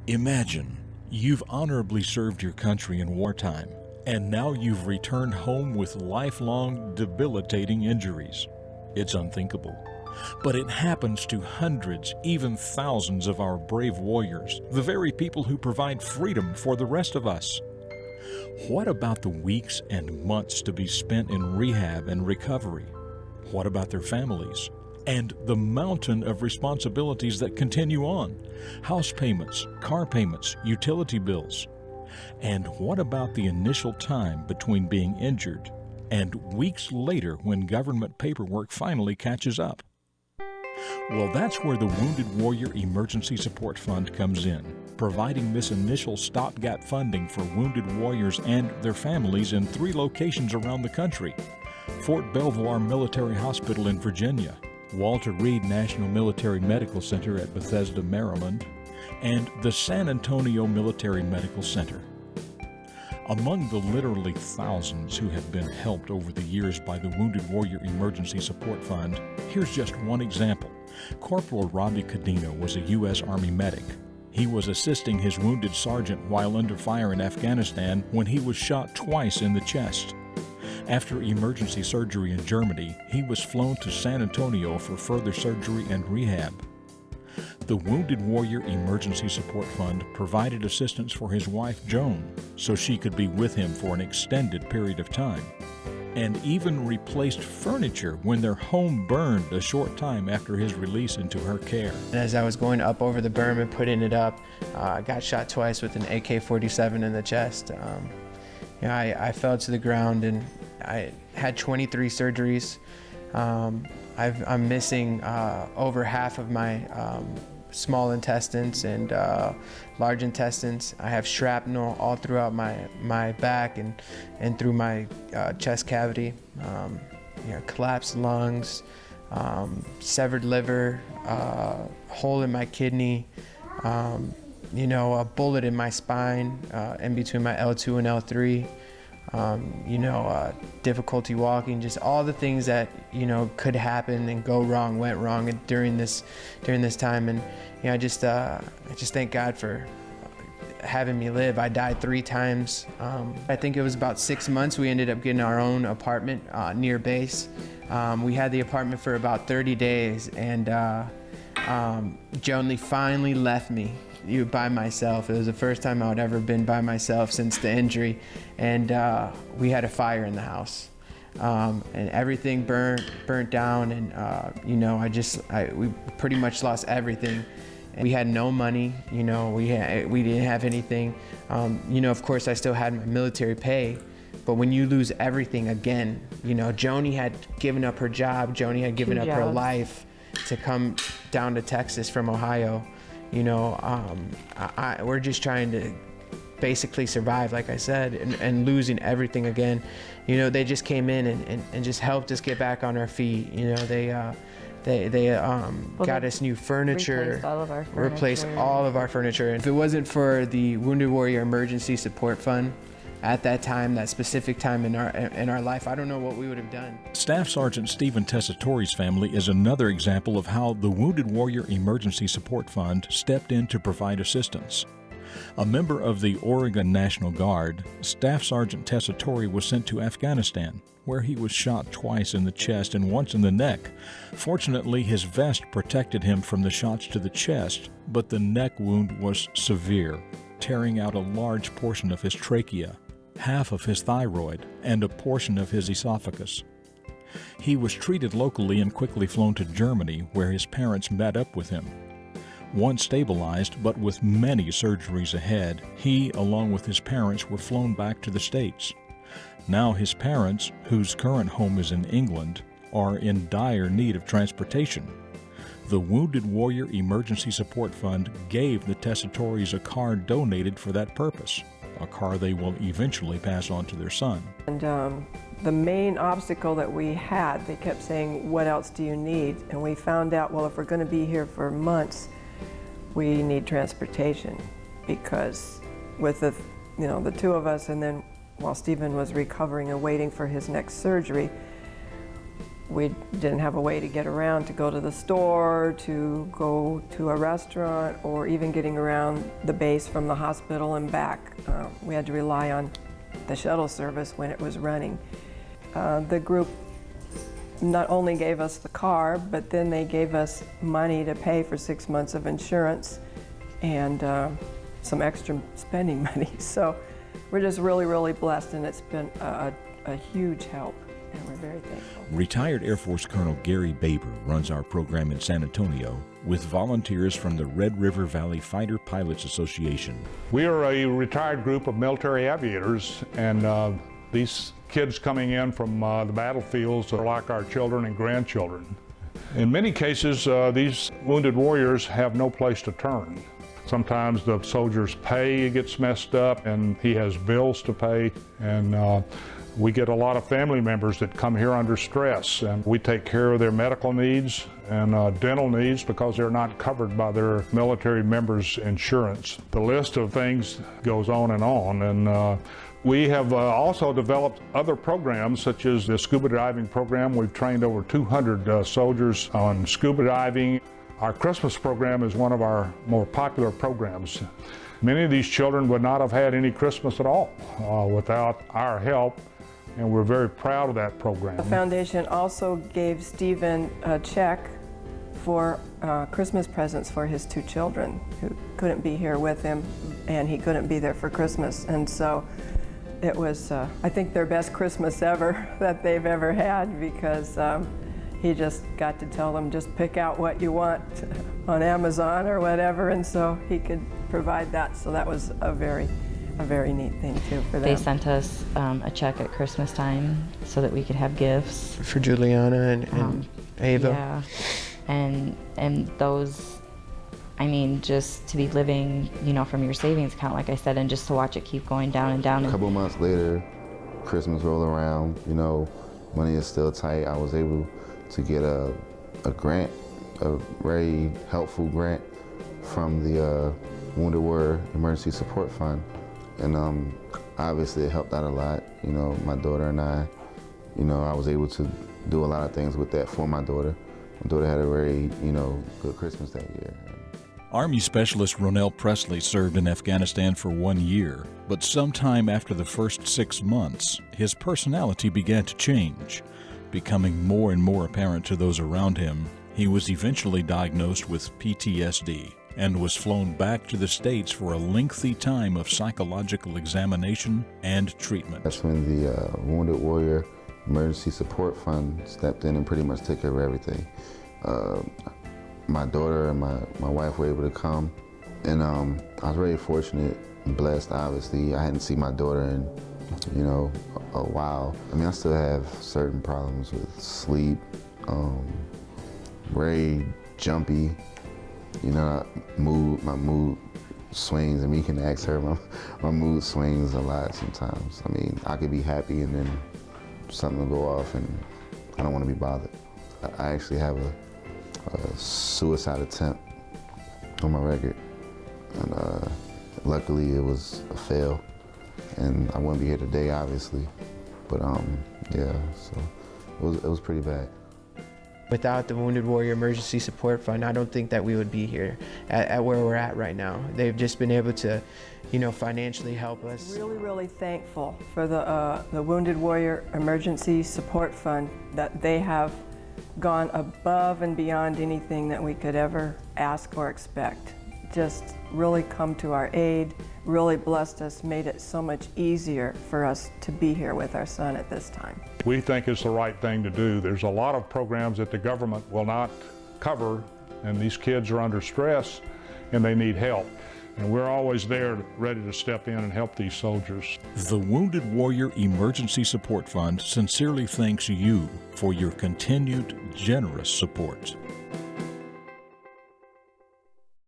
Imagine you've honorably served your country in wartime, and now you've returned home with lifelong, debilitating injuries. It's unthinkable, but it happens to hundreds, even thousands of our brave warriors, the very people who provide freedom for the rest of us. What about the weeks and months to be spent in rehab and recovery? What about their families? And the mountain of responsibilities that continue on: house payments, car payments, utility bills. And what about the initial time between being injured and weeks later when government paperwork finally catches up? Well, that's where the Wounded Warrior Emergency Support Fund comes in, providing this initial stopgap funding for wounded warriors and their families in 3 locations around the country: Fort Belvoir Military Hospital in Virginia, Walter Reed National Military Medical Center at Bethesda, Maryland, and the San Antonio Military Medical Center. Among the literally thousands who have been helped over the years by the Wounded Warrior Emergency Support Fund, here's just one example. Corporal Robbie Cadino was a U.S. Army medic. He was assisting his wounded sergeant while under fire in Afghanistan when he was shot twice in the chest. After emergency surgery in Germany, he was flown to San Antonio for further surgery and rehab. The Wounded Warrior Emergency Support Fund provided assistance for his wife, Joan, so she could be with him for an extended period of time, and even replaced furniture when their home burned a short time after his release into her care. And as I was going up over the berm and putting it up, I got shot twice with an AK-47 in the chest. I fell to the ground and I had 23 surgeries. I'm missing over half of my small intestines and large intestines. I have shrapnel all throughout my back and through my chest cavity. Collapsed lungs, severed liver, hole in my kidney, a bullet in my spine, in between my L2 and L3. Difficulty walking, just all the things that, could happen and go wrong, went wrong during this time. And, I just thank God for having me live. I died 3 times. I think it was about 6 months. We ended up getting our own apartment near base. We had the apartment for about 30 days, and Joan finally left me by myself. It was the first time I had ever been by myself since the injury, and we had a fire in the house, and everything burnt down, and we pretty much lost everything. And we had no money, we didn't have anything. Of course I still had my military pay, but when you lose everything again, Joni had given up her job, Joni had given up her life to come down to Texas from Ohio. We're just trying to basically survive, like I said, and losing everything again. They just came in and just helped us get back on our feet. They got us new furniture, replaced all of our furniture. And if it wasn't for the Wounded Warrior Emergency Support Fund, at that time, that specific time in our life, I don't know what we would have done. Staff Sergeant Stephen Tessitore's family is another example of how the Wounded Warrior Emergency Support Fund stepped in to provide assistance. A member of the Oregon National Guard, Staff Sergeant Tessitore was sent to Afghanistan, where he was shot twice in the chest and once in the neck. Fortunately, his vest protected him from the shots to the chest, but the neck wound was severe, tearing out a large portion of his trachea, half of his thyroid, and a portion of his esophagus. He was treated locally and quickly flown to Germany, where his parents met up with him. Once stabilized, but with many surgeries ahead, he, along with his parents, were flown back to the States. Now his parents, whose current home is in England, are in dire need of transportation. The Wounded Warrior Emergency Support Fund gave the Tessitores a car donated for that purpose, a car they will eventually pass on to their son. And the main obstacle that we had, they kept saying, what else do you need? And we found out, well, if we're going to be here for months, we need transportation, because with the 2 of us, and then while Stephen was recovering and waiting for his next surgery, we didn't have a way to get around, to go to the store, to go to a restaurant, or even getting around the base from the hospital and back. We had to rely on the shuttle service when it was running. The group not only gave us the car, but then they gave us money to pay for 6 months of insurance and some extra spending money. So we're just really, really blessed, and it's been a huge help, and we're very thankful. Retired Air Force Colonel Gary Baber runs our program in San Antonio with volunteers from the Red River Valley Fighter Pilots Association. We are a retired group of military aviators, and these kids coming in from the battlefields are like our children and grandchildren. In many cases, these wounded warriors have no place to turn. Sometimes the soldier's pay gets messed up and he has bills to pay, and we get a lot of family members that come here under stress, and we take care of their medical needs and dental needs because they're not covered by their military members' insurance. The list of things goes on, and we have also developed other programs such as the scuba diving program. We've trained over 200 soldiers on scuba diving. Our Christmas program is one of our more popular programs. Many of these children would not have had any Christmas at all without our help, and we're very proud of that program. The foundation also gave Stephen a check for Christmas presents for his 2 children who couldn't be here with him, and he couldn't be there for Christmas. And so it was, I think, their best Christmas ever that they've ever had, because he just got to tell them, just pick out what you want on Amazon or whatever, and so he could provide that. So that was a very neat thing too for them. They sent us a check at Christmas time so that we could have gifts. For Juliana and Ava. Yeah, and those, I mean, just to be living, you know, from your savings account, like I said, and just to watch it keep going down and down. A couple months later, Christmas rolled around, you know, money is still tight. I was able to get a grant, a very helpful grant from the Wounded Warrior Emergency Support Fund. And obviously it helped out a lot. You know, my daughter and I, you know, I was able to do a lot of things with that for my daughter. My daughter had a very, you know, good Christmas that year. Army Specialist Ronell Presley served in Afghanistan for 1 year, but sometime after the first 6 months, his personality began to change. Becoming more and more apparent to those around him, he was eventually diagnosed with PTSD and was flown back to the States for a lengthy time of psychological examination and treatment. That's when the Wounded Warrior Emergency Support Fund stepped in and pretty much took care of everything. My daughter and my wife were able to come, and I was very fortunate and blessed, obviously. I hadn't seen my daughter in, you know, a while. I mean, I still have certain problems with sleep, very jumpy, you know, my mood swings. I mean, you can ask her, my mood swings a lot sometimes. I mean, I could be happy and then something will go off and I don't want to be bothered. I actually have a suicide attempt on my record, and luckily it was a fail, and I wouldn't be here today, obviously, but yeah, so it was pretty bad. Without the Wounded Warrior Emergency Support Fund, I don't think that we would be here at where we're at right now. They've just been able to, you know, financially help us. Really, really thankful for the Wounded Warrior Emergency Support Fund, that they have gone above and beyond anything that we could ever ask or expect. Just really come to our aid, really blessed us, made it so much easier for us to be here with our son at this time. We think it's the right thing to do. There's a lot of programs that the government will not cover, and these kids are under stress and they need help. And we're always there ready to step in and help these soldiers. The Wounded Warrior Emergency Support Fund sincerely thanks you for your continued generous support.